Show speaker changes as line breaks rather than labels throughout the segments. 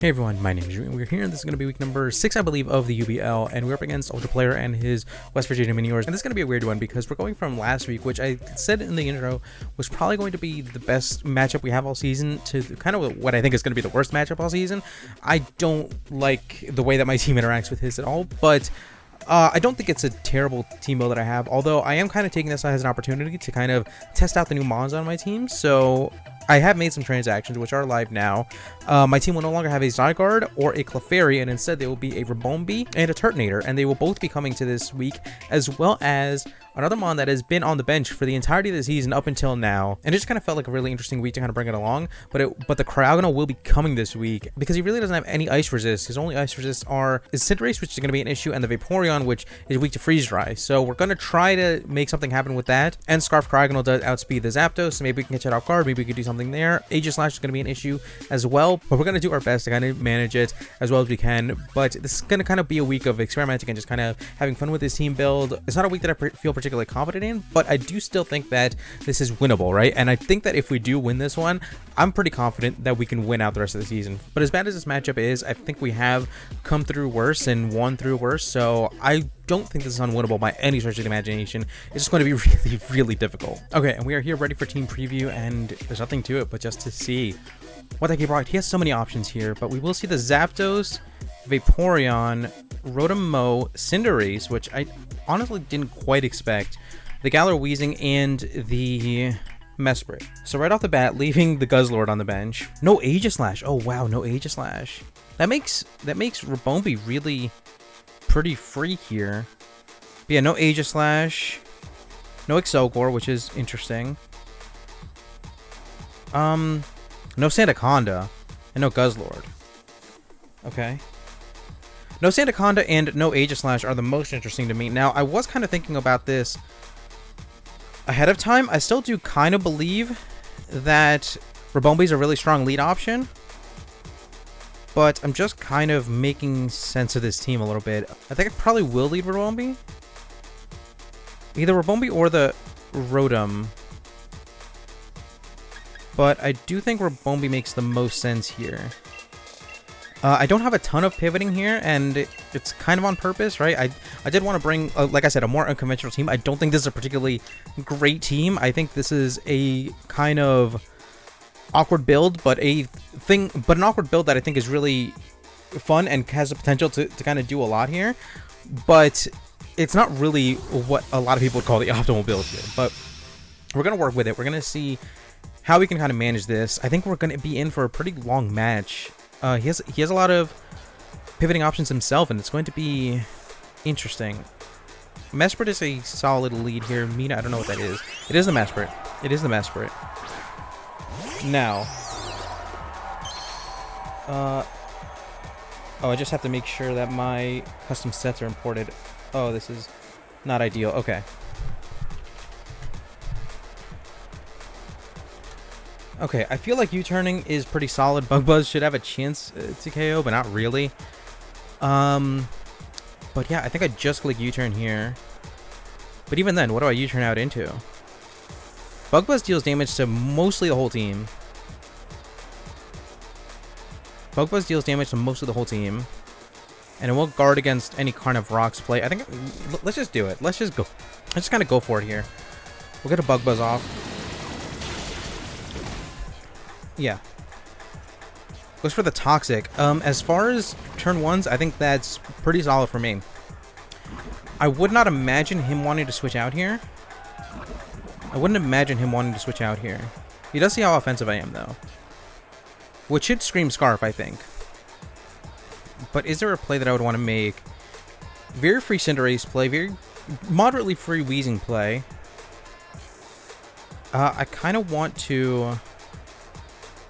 Hey everyone, my name is Drew, and we're here, and this is going to be week number 6, I believe, of the UBL, and we're up against ultraplayer and his West Virginia Miniors, and this is going to be a weird one because we're going from last week, which I said in the intro was probably going to be the best matchup we have all season, to kind of what I think is going to be the worst matchup all season. I don't like the way that my team interacts with his at all, but I don't think it's a terrible team build that I have, although I am kind of taking this as an opportunity to kind of test out the new mons on my team. So I have made some transactions which are live now. My team will no longer have a Zygarde or a Clefairy, and instead they will be a RIBOMBEE and a Turtonator, and they will both be coming to this week, as well as another mon that has been on the bench for the entirety of the season up until now. And it just kind of felt like a really interesting week to kind of bring it along. But the Cryogonal will be coming this week because he really doesn't have any ice resist. His only ice resists are Cinderace, which is going to be an issue, and the Vaporeon, which is weak to freeze dry. So we're going to try to make something happen with that. And Scarf Cryogonal does outspeed the Zapdos, so maybe we can catch it off guard. Maybe we could do something there. Aegislash is going to be an issue as well, but we're going to do our best to kind of manage it as well as we can. But this is going to kind of be a week of experimenting and just kind of having fun with this team build. It's not a week that I feel particularly confident in, but I do still think that this is winnable, right? And I think that if we do win this one, I'm pretty confident that we can win out the rest of the season. But as bad as this matchup is, I think we have come through worse and won through worse, so I don't think this is unwinnable by any stretch of the imagination. It's just going to be really, really difficult. Okay, and we are here ready for team preview, and there's nothing to it but just to see what that he brought. He has so many options here, but we will see the Zapdos, Vaporeon, Rotom-Mow, Cinderace, which I honestly didn't quite expect, the Galar Weezing, and the Mesprit. So right off the bat, leaving the Guzzlord on the bench. No Aegislash. Oh wow, no Aegislash. That makes RIBOMBEE really pretty free here. But yeah, no Aegislash, no Excelgor, which is interesting. No Sandaconda, and no Guzzlord. Okay. No Sandaconda and no Aegislash are the most interesting to me. Now, I was kind of thinking about this ahead of time. I still do kind of believe that RIBOMBEE is a really strong lead option, but I'm just kind of making sense of this team a little bit. I think I probably will lead RIBOMBEE. Either RIBOMBEE or the Rotom. But I do think RIBOMBEE makes the most sense here. I don't have a ton of pivoting here, and it's kind of on purpose, right? I did want to bring, like I said, a more unconventional team. I don't think this is a particularly great team. I think this is a kind of awkward build, but an awkward build that I think is really fun and has the potential to kind of do a lot here. But it's not really what a lot of people would call the optimal build here. But we're going to work with it. We're going to see how we can kind of manage this. I think we're going to be in for a pretty long match. He has a lot of pivoting options himself, and it's going to be interesting. Mesprit is a solid lead here. Mina, I don't know what that is. It is the Mesprit. It is the Mesprit. Now, oh, I just have to make sure that my custom sets are imported. Oh, this is not ideal. Okay. Okay, I feel like U-turning is pretty solid. Bug Buzz should have a chance to KO, but not really. But yeah, I think I just click U-turn here. But even then, what do I U-turn out into? Bug Buzz deals damage to mostly the whole team. Bug Buzz deals damage to most of the whole team. And it won't guard against any kind of Rocks play. I think, let's just do it. Let's just go. Let's just kind of go for it here. We'll get a Bug Buzz off. Yeah. Goes for the Toxic. As far as turn ones, I think that's pretty solid for me. I would not imagine him wanting to switch out here. I wouldn't imagine him wanting to switch out here. He does see how offensive I am, though. Which should scream Scarf, I think. But is there a play that I would want to make? Very free Cinderace play. Very moderately free Weezing play. I kind of want to...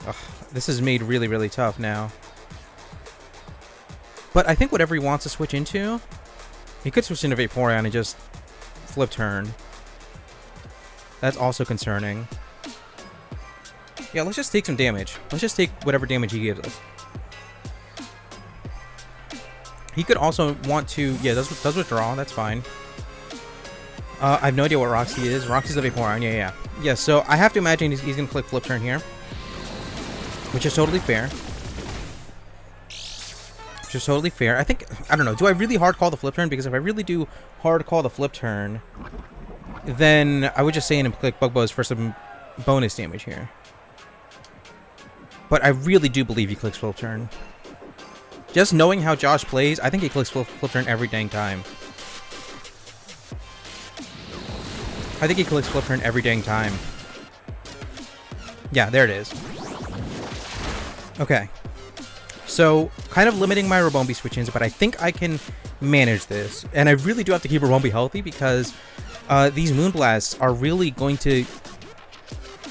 Ugh, this is made really, really tough now. But I think whatever he wants to switch into, he could switch into Vaporeon and just flip turn. That's also concerning. Yeah, let's just take some damage. Let's just take whatever damage he gives us. He could also want to... Yeah, does withdraw. That's fine. I have no idea what Roxy is. Roxy's the Vaporeon. Yeah. Yeah, so I have to imagine he's going to click flip turn here, which is totally fair. which is totally fair. I think, I don't know, do I really hard call the flip turn? Because if I really do hard call the flip turn, then I would just say and click Bug Buzz for some bonus damage here. But I really do believe he clicks flip turn. Just knowing how Josh plays, I think he clicks flip turn every dang time. I think he clicks flip turn every dang time. Yeah, there it is. Okay. So, kind of limiting my RIBOMBEE switch-ins, but I think I can manage this. And I really do have to keep RIBOMBEE healthy because these Moonblasts are really going to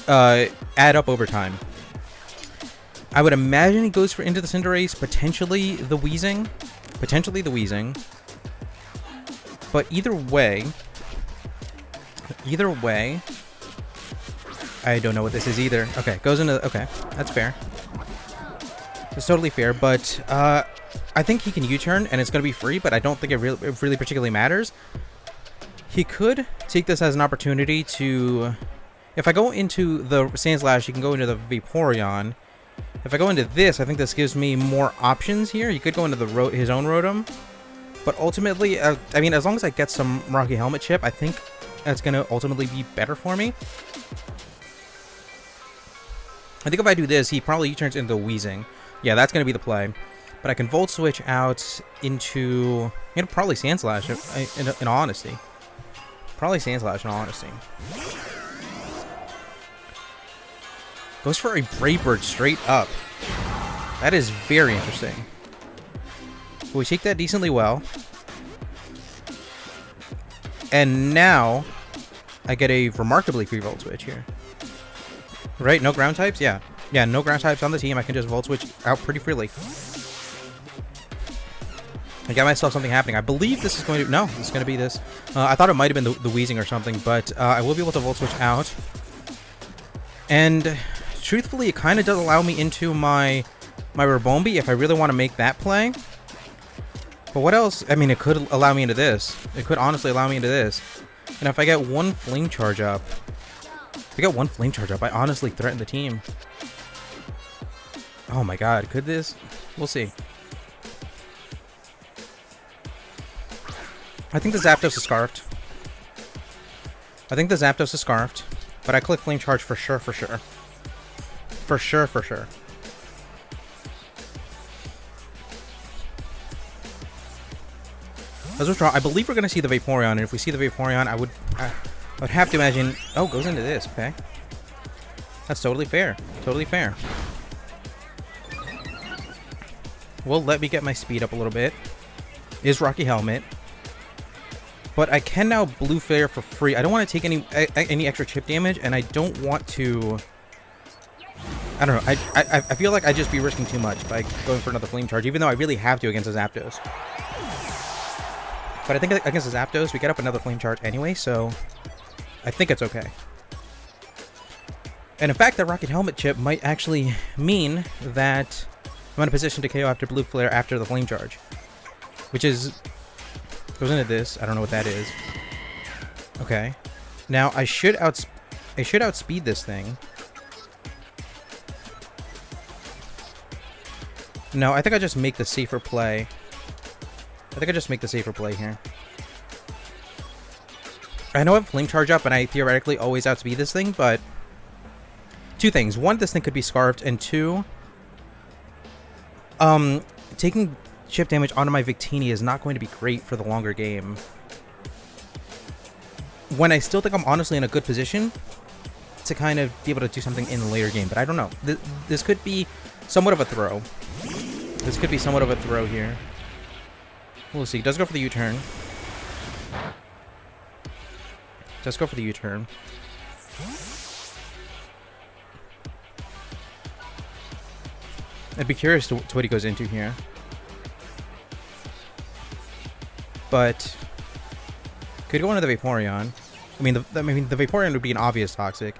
add up over time. I would imagine he goes for Into the Cinderace, potentially the Weezing. But either way, I don't know what this is either. Okay, goes into, okay, that's fair. It's totally fair, but I think he can U-turn and it's going to be free, but I don't think it really particularly matters. He could take this as an opportunity to, if I go into the Sandslash, he can go into the Vaporeon. If I go into this, I think this gives me more options here. He could go into the his own Rotom, but ultimately, I mean, as long as I get some Rocky Helmet chip, I think that's going to ultimately be better for me. I think if I do this, he probably U-turns into Weezing. Yeah, that's going to be the play. But I can Volt Switch out into, you know, probably Sandslash, in all honesty. Probably Sandslash, in all honesty. Goes for a Brave Bird straight up. That is very interesting. We take that decently well. And now, I get a remarkably free Volt Switch here. Right? No ground types? Yeah. Yeah, no ground types on the team. I can just Volt Switch out pretty freely. I got myself something happening. I believe this is going to... No, this is going to be this. I thought it might have been the Weezing or something, but I will be able to Volt Switch out. And truthfully, it kind of does allow me into my RIBOMBEE if I really want to make that play. But what else? I mean, it could allow me into this. It could honestly allow me into this. And if I get one Flame Charge up... I honestly threaten the team. Oh my god, could this? We'll see. I think the Zapdos is scarfed. But I click Flame Charge for sure. For sure. Let's withdraw. I believe we're going to see the Vaporeon, and if we see the Vaporeon, I would have to imagine... Oh, goes into this. Okay. That's totally fair. Well, let me get my speed up a little bit. Is Rocky Helmet. But I can now Blue Flare for free. I don't want to take any extra chip damage, and I don't want to... I don't know. I feel like I'd just be risking too much by going for another Flame Charge, even though I really have to against a Zapdos. But I think against a Zapdos, we get up another Flame Charge anyway, so I think it's okay. And in fact, that Rocket Helmet chip might actually mean that I'm in a position to KO after Blue Flare after the Flame Charge. Which is... goes into this. I don't know what that is. Okay. Now, I should outspeed this thing. No, I think I just make the safer play. Here. I know I have Flame Charge up, and I theoretically always outspeed this thing, but... two things. One, this thing could be scarfed, and two... taking chip damage onto my Victini is not going to be great for the longer game. When I still think I'm honestly in a good position to kind of be able to do something in the later game, but I don't know. This could be somewhat of a throw. Here. We'll see. Does go for the U-turn. I'd be curious to what he goes into here. But could go into the Vaporeon. I mean, the Vaporeon would be an obvious toxic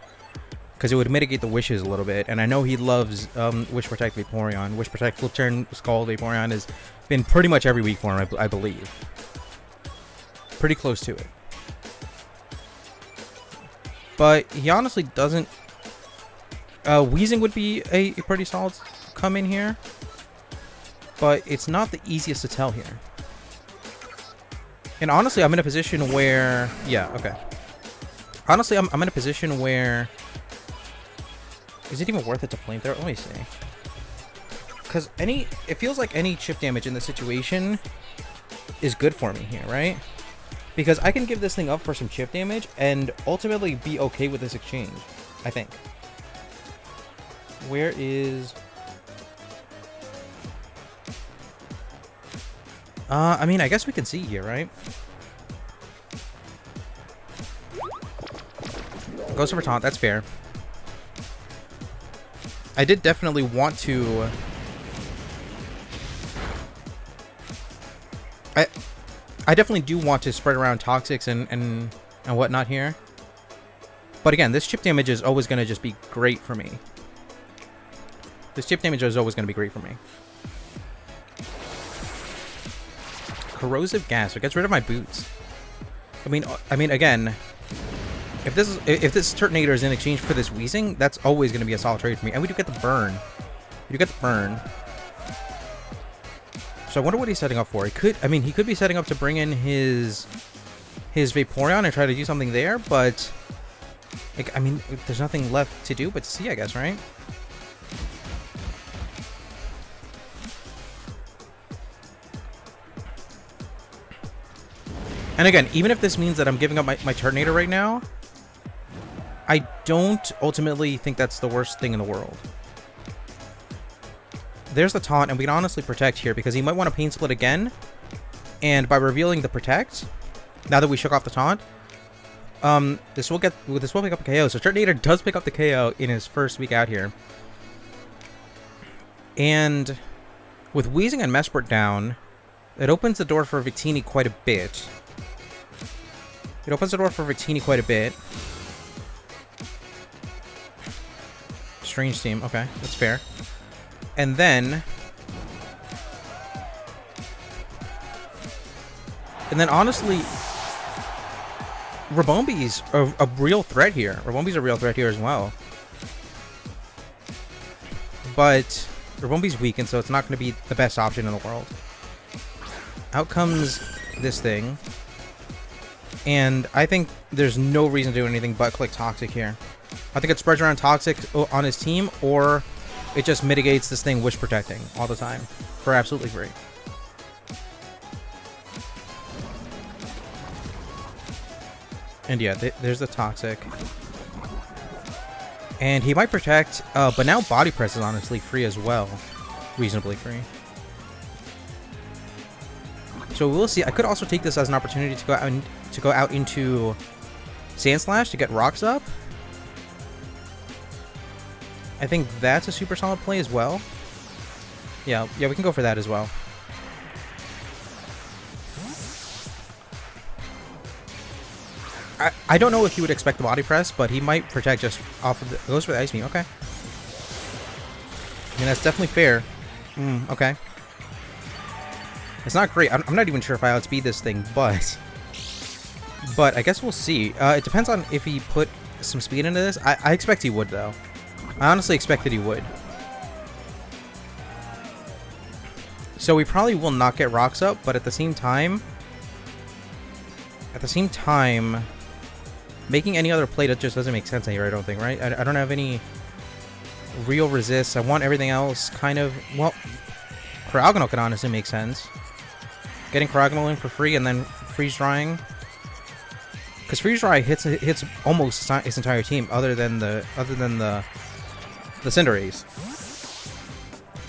because it would mitigate the wishes a little bit. And I know he loves Wish Protect Vaporeon. Wish Protect Flip Turn Scald Vaporeon has been pretty much every week for him, I believe. Pretty close to it. But he honestly doesn't... Weezing would be a pretty solid come in here. but it's not the easiest to tell here. And honestly, I'm in a position where... Yeah, okay. Honestly, I'm in a position where... Is it even worth it to flamethrower? Let me see. Because it feels like any chip damage in this situation is good for me here, right? Because I can give this thing up for some chip damage and ultimately be okay with this exchange, I think. Where is... I mean, I guess we can see here, right? Goes for taunt, that's fair. I did definitely want to... I definitely do want to spread around toxics and whatnot here. But again, this chip damage is always going to just be great for me. This chip damage is always going to be great for me. Corrosive gas. It gets rid of my boots. I mean, again, if this Turtonator is in exchange for this Wheezing, that's always going to be a solid trade for me. And we do get the burn. We do get the burn. So I wonder what he's setting up for. He could be setting up to bring in his Vaporeon and try to do something there, but like, I mean, there's nothing left to do but to see, I guess, right? And again, even if this means that I'm giving up my Turtonator right now, I don't ultimately think that's the worst thing in the world. There's the taunt, and we can honestly protect here because he might want to Pain Split again. And by revealing the protect, now that we shook off the taunt, this will pick up a KO. So Turtonator does pick up the KO in his first week out here. And with Wheezing and Mesprit down, it opens the door for Victini quite a bit. Strange Team, okay, that's fair. And then honestly, Ribombee's a real threat here. Ribombee's a real threat here as well. But Ribombee's weakened, so it's not going to be the best option in the world. Out comes this thing. And I think there's no reason to do anything but click Toxic here. I think it spreads around Toxic on his team, or it just mitigates this thing Wish Protecting all the time for absolutely free. And yeah, there's the Toxic. And he might protect, but now Body Press is honestly free as well. Reasonably free. So we'll see. I could also take this as an opportunity to go out into Sand Slash to get rocks up. I think that's a super solid play as well. Yeah, we can go for that as well. I don't know if he would expect the Body Press, but he might protect just off of the... Goes for the Ice Beam, okay. I mean, that's definitely fair. Okay. It's not great. I'm not even sure if I outspeed this thing, but I guess we'll see. It depends on if he put some speed into this. I expect he would, though. I honestly expect that he would. So we probably will not get rocks up, but at the same time, making any other play that just doesn't make sense here, I don't think, right? I don't have any real resists. I want everything else kind of... Well, Cryogonal could honestly make sense. Getting Cryogonal in for free and then Freeze Drying. Because Freeze Dry hits almost his entire team, other than the Cinderace.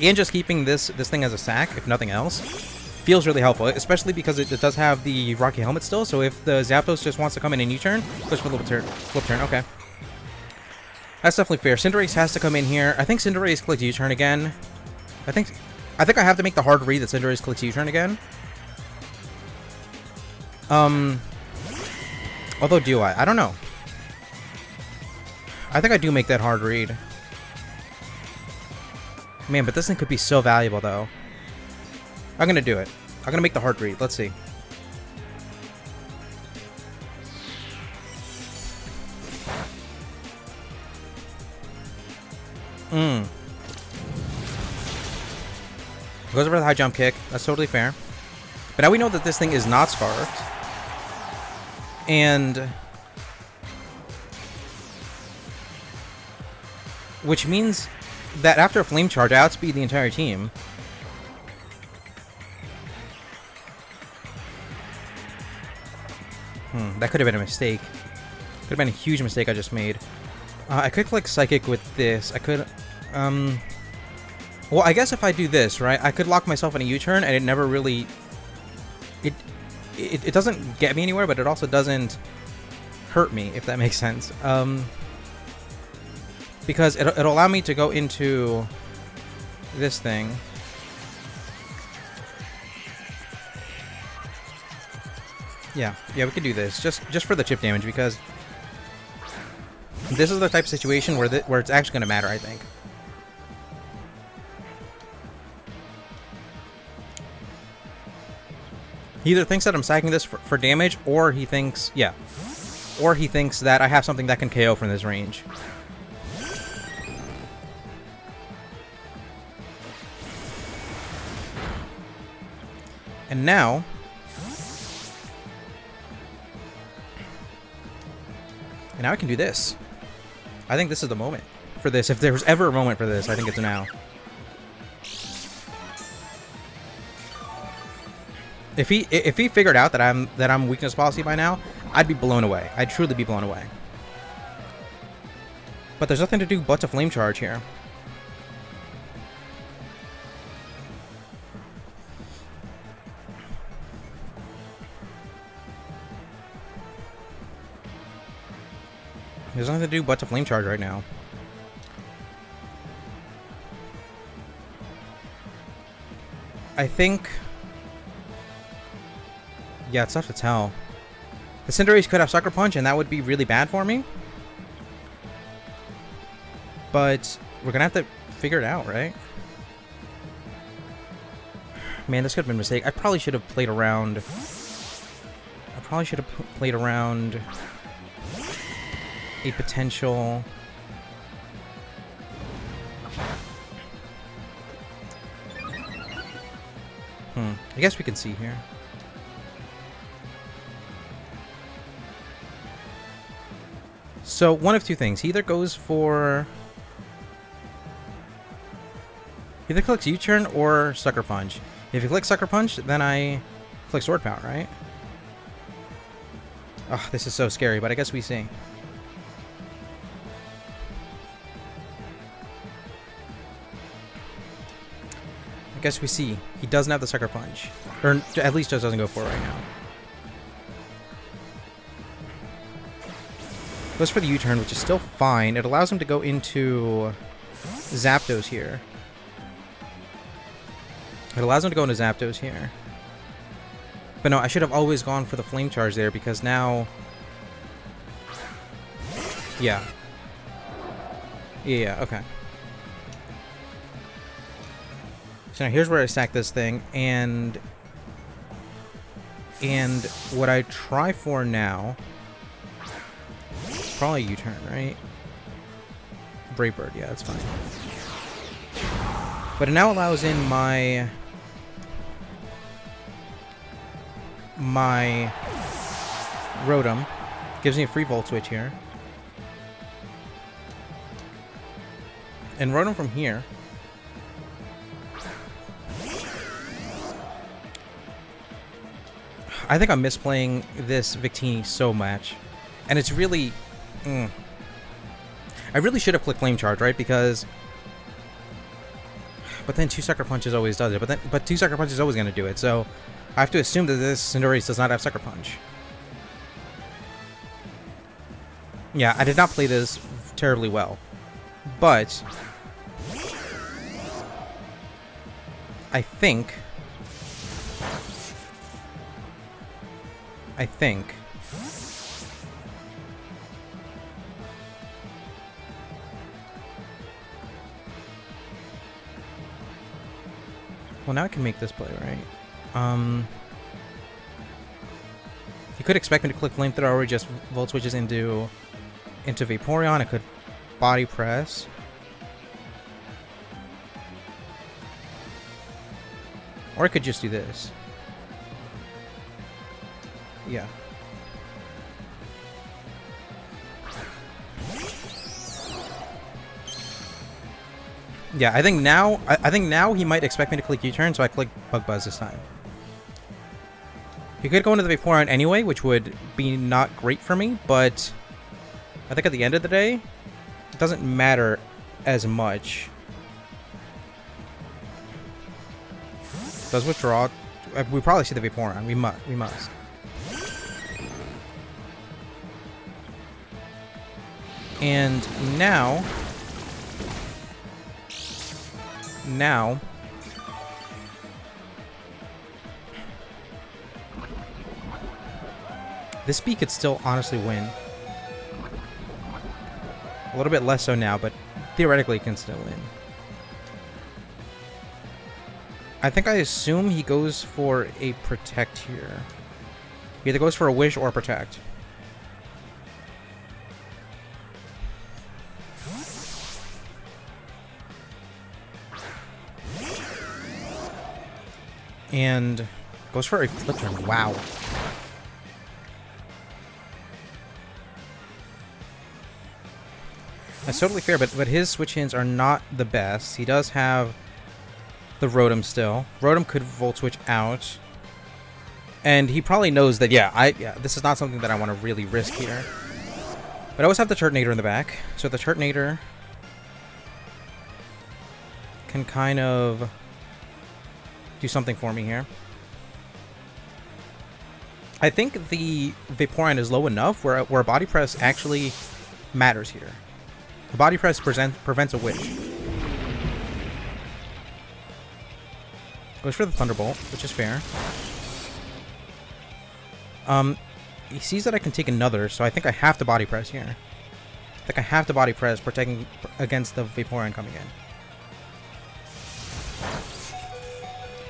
And just keeping this thing as a sack, if nothing else, feels really helpful, especially because it does have the Rocky Helmet still. So if the Zapdos just wants to come in and U-turn, push for a little flip turn. Okay, that's definitely fair. Cinderace has to come in here. I think Cinderace clicks U-turn again. I think I have to make the hard read that Cinderace clicks U-turn again. Although do I? I don't know. I think I do make that hard read. Man, but this thing could be so valuable, though. I'm gonna do it. I'm gonna make the hard read. Let's see. Goes over the high jump kick. That's totally fair. But now we know that this thing is not scarfed. And... which means that after a flame charge, I outspeed the entire team. That could have been a mistake. Could have been a huge mistake I just made. I could click Psychic with this. I could... well, I guess if I do this, right, I could lock myself in a U-turn, and it never really... It doesn't get me anywhere, but it also doesn't hurt me, if that makes sense. Because it'll allow me to go into this thing. Yeah, we could do this just for the chip damage, because this is the type of situation where it's actually going to matter, I think. He either thinks that I'm sacking this for damage, or he thinks, yeah, or he thinks that I have something that can KO from this range. And now, I can do this. I think this is the moment for this. If there was ever a moment for this, I think it's now. If he figured out that I'm weakness policy by now, I'd be blown away. I'd truly be blown away. But there's nothing to do but to flame charge here. There's nothing to do but to flame charge right now. I think... yeah, it's tough to tell. The Cinderace could have Sucker Punch, and that would be really bad for me. But we're gonna have to figure it out, right? Man, this could have been a mistake. I probably should have played around... a potential... I guess we can see here. So, one of two things. He either goes for... he either clicks U-turn or Sucker Punch. If he clicks Sucker Punch, then I click Sword Power, right? Oh, this is so scary, but I guess we see. I guess we see. He doesn't have the Sucker Punch. Or at least just doesn't go for it right now. Goes for the U-turn, which is still fine. It allows him to go into Zapdos here. But no, I should have always gone for the Flame Charge there, because now... yeah. Yeah, okay. So now here's where I stack this thing, and what I try for now... probably U-turn, right? Brave Bird, yeah, that's fine. But it now allows in my Rotom. Gives me a free Volt Switch here. And Rotom from here. I think I'm misplaying this Victini so much. And it's really... I really should have clicked Flame Charge, right? Because... but then 2 Sucker Punches always does it. But 2 Sucker Punches is always going to do it. So I have to assume that this Cinderace does not have Sucker Punch. Yeah, I did not play this terribly well. But... I think... well, now I can make this play, right? You could expect me to click Flamethrower or just Volt Switches into Vaporeon. I could Body Press. Or I could just do this. Yeah. Yeah, I think now he might expect me to click U-turn, so I click Bug Buzz this time. He could go into the Vaporeon anyway, which would be not great for me, but I think at the end of the day, it doesn't matter as much. Does withdraw. We probably see the Vaporeon. We must. And now this speed could still honestly win. A little bit less so now, but theoretically it can still win. I think I assume he goes for a Protect here. He either goes for a Wish or a Protect. And goes for a Flip Turn. Wow. That's totally fair, but his switch ins are not the best. He does have the Rotom still. Rotom could Volt Switch out. And he probably knows that, yeah, this is not something that I want to really risk here. But I always have the Turtonator in the back. So the Turtonator can kind of do something for me here. I think the Vaporeon is low enough where a Body Press actually matters here. A Body Press prevents a Wish. Goes for the Thunderbolt, which is fair. He sees that I can take another, so I think I have to Body Press here. I think I have to Body Press, protecting against the Vaporeon coming in.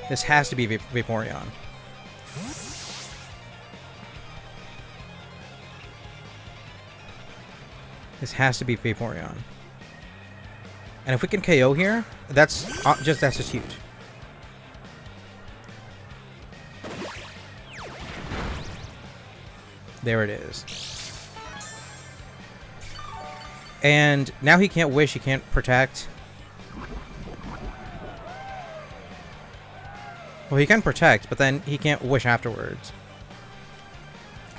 This has to be Vaporeon. This has to be Vaporeon. And if we can KO here, that's just huge. There it is. And now he can't Wish, he can't Protect. Well, he can Protect, but then he can't Wish afterwards.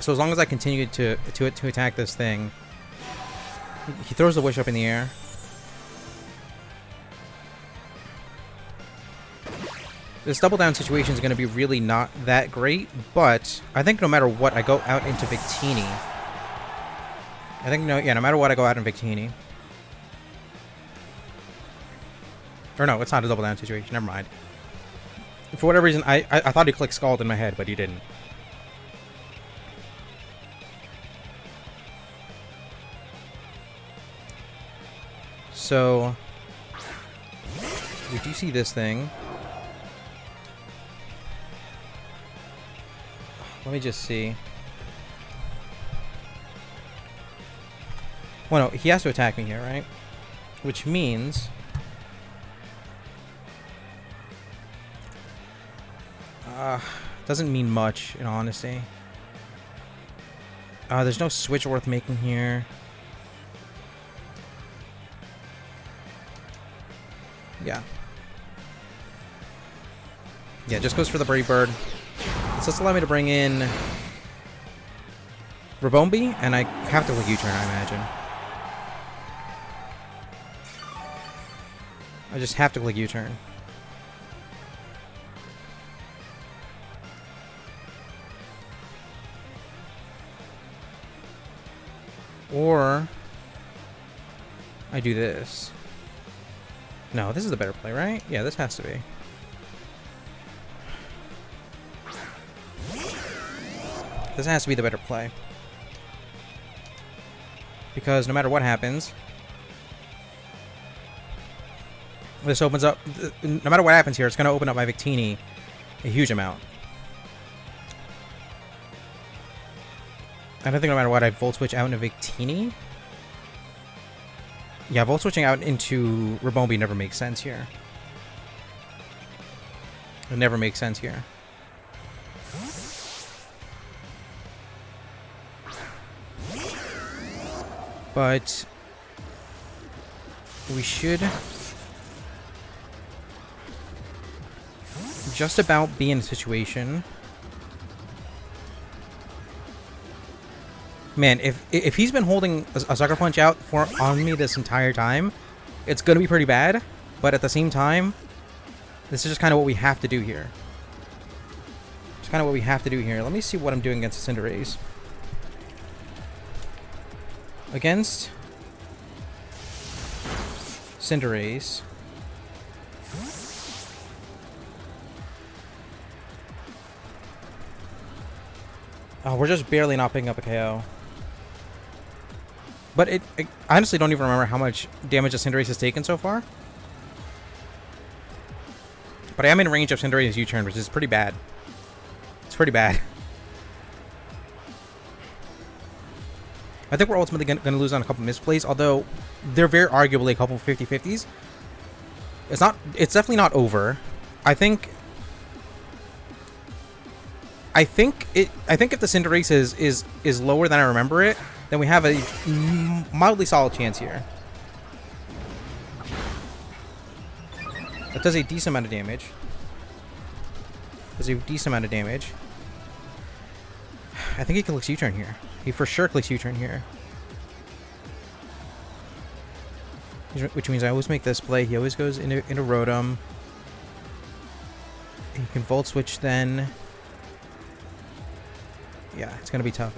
So as long as I continue to attack this thing, he throws the Wish up in the air. This double down situation is going to be really not that great, but I think no matter what, I go out into Victini. No matter what, I go out in Victini. Or no, it's not a double down situation. Never mind. For whatever reason, I thought he clicked Scald in my head, but he didn't. So we do see this thing. Let me just see. Well, no, he has to attack me here, right? Which means doesn't mean much, in honesty. There's no switch worth making here. Yeah. Yeah, just goes for the Brave Bird. So this allows me to bring in RIBOMBEE, and I have to click U-turn, I imagine. I just have to click U-turn. Or I do this. No, this is the better play, right? Yeah, this has to be. This has to be the better play. Because no matter what happens, this opens up... No matter what happens here, it's going to open up my Victini a huge amount. And I think no matter what, I Volt Switch out into Victini. Yeah, Volt Switching out into RIBOMBEE never makes sense here. It never makes sense here. But we should just about be in a situation. Man, if he's been holding a sucker punch out on me this entire time, it's gonna be pretty bad. But at the same time, this is just kind of what we have to do here. It's kind of what we have to do here. Let me see what I'm doing against the Cinderace. Against Cinderace. Oh, we're just barely not picking up a KO. But I honestly don't even remember how much damage the Cinderace has taken so far. But I am in range of Cinderace's U-turn, which is pretty bad. It's pretty bad. I think we're ultimately going to lose on a couple misplays, although they're very arguably a couple 50-50s. It's definitely not over. I think if the Cinderace is lower than I remember it, then we have a mildly solid chance here. That does a decent amount of damage. I think he clicks U-turn here. He for sure clicks U-turn here. Which means I always make this play. He always goes into Rotom. He can Volt Switch then. Yeah, it's going to be tough.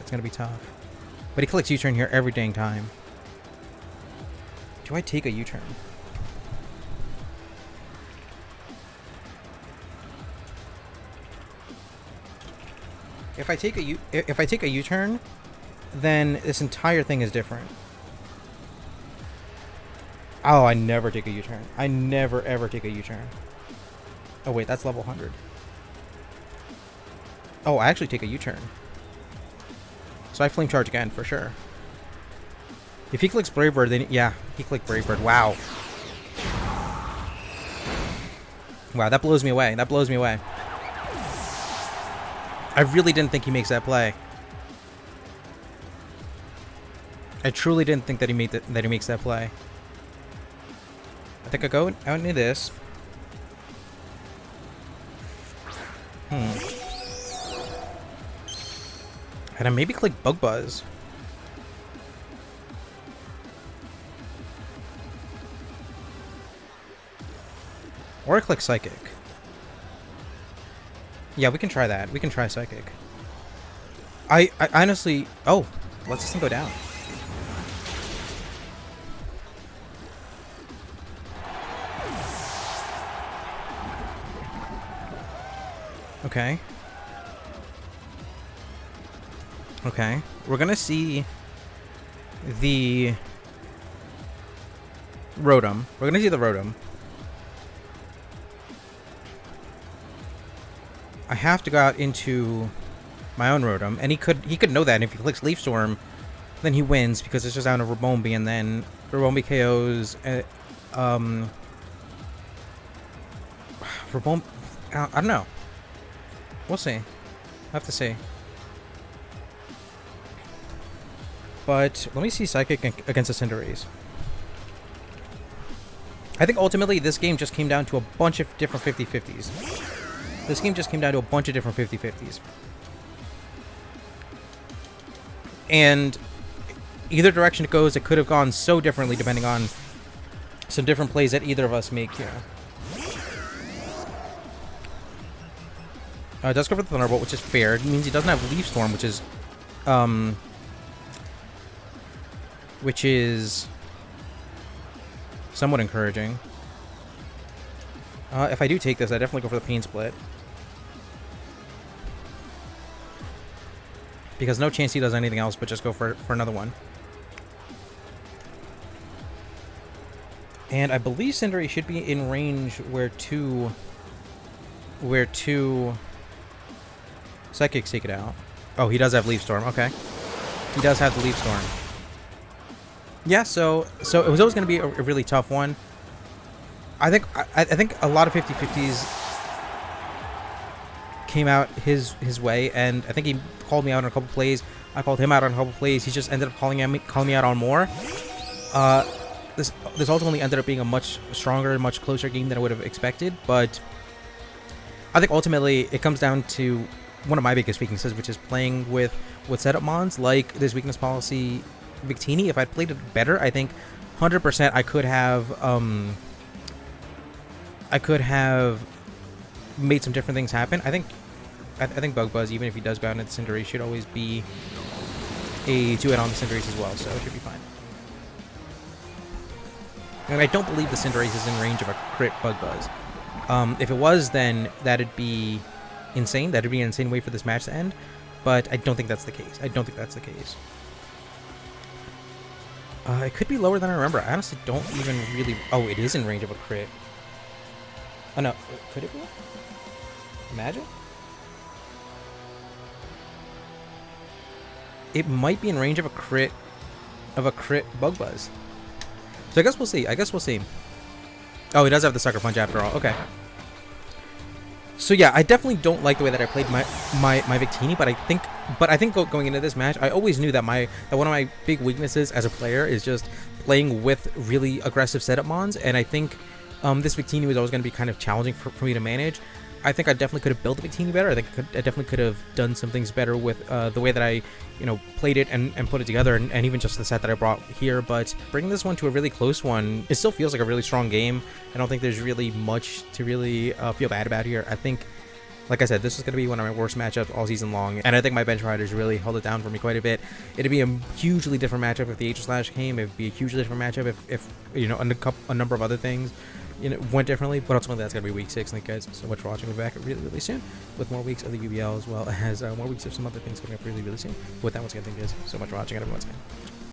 But he clicks U-turn here every dang time. Do I take a U-turn? If I take a U-turn, then this entire thing is different. Oh, I never take a U-turn. I never ever take a U-turn. Oh wait, that's level 100. Oh, I actually take a U-turn. So I Flame Charge again for sure. If he clicks Brave Bird, then yeah, he clicked Brave Bird. Wow. Wow, that blows me away. I really didn't think he makes that play. I truly didn't think that he makes that play. I think I go out into this. And I maybe click Bug Buzz. Or I click Psychic. Yeah, we can try that. We can try Psychic. I honestly... Oh, let's this thing go down. Okay. Okay. We're gonna see the Rotom. I have to go out into my own Rotom, and he could know that, and if he clicks Leaf Storm, then he wins because it's just down to Ribombee, and then Ribombee KOs. Ribombee, I don't know. We'll see. I have to see. But let me see Psychic against the Cinderace. I think ultimately this game just came down to a bunch of different 50-50s. And either direction it goes, it could have gone so differently depending on some different plays that either of us make here. It does go for the Thunderbolt, which is fair. It means he doesn't have Leaf Storm, which is somewhat encouraging. If I do take this, I definitely go for the Pain Split. Because no chance he does anything else but just go for another one. And I believe Cinderace should be in range where two Psychics take it out. Oh, he does have Leaf Storm. Okay. He does have the Leaf Storm. Yeah, so it was always going to be a really tough one. I think a lot of 50-50s came out his way, and I think he called me out on a couple plays. I called him out on a couple plays. He just ended up calling me out on more. This ultimately ended up being a much stronger, much closer game than I would have expected, but I think ultimately it comes down to one of my biggest weaknesses, which is playing with setup mons like this weakness policy Victini. If I'd played it better, I think 100% I could have made some different things happen. I think Bug Buzz, even if he does go out into Cinderace, should always be a 2-hit on the Cinderace as well, so it should be fine. And I don't believe the Cinderace is in range of a crit Bug Buzz. If it was, then that'd be insane. That'd be an insane way for this match to end. But I don't think that's the case. It could be lower than I remember. I honestly don't even really... Oh, it is in range of a crit. Oh, no. Could it be? Imagine? It might be in range of a crit Bug Buzz. So I guess we'll see. Oh, he does have the Sucker Punch after all. Okay. So yeah, I definitely don't like the way that I played my Victini, but I think going into this match, I always knew that one of my big weaknesses as a player is just playing with really aggressive setup mons, and I think this Victini was always going to be kind of challenging for me to manage. I think I definitely could have built the Victini better. I definitely could have done some things better with the way that I, played it and put it together, and even just the set that I brought here. But bringing this one to a really close one, it still feels like a really strong game. I don't think there's really much to really feel bad about here. I think, like I said, this is going to be one of my worst matchups all season long, and I think my bench riders really held it down for me quite a bit. It'd be a hugely different matchup if the H/Slash came. It'd be a hugely different matchup if a number of other things went differently, but ultimately that's going to be week 6. Thank you guys so much for watching. We'll be back really, really soon with more weeks of the UBL, as well as more weeks of some other things coming up really, really soon. With that, once again, thank you guys so much for watching, and everyone's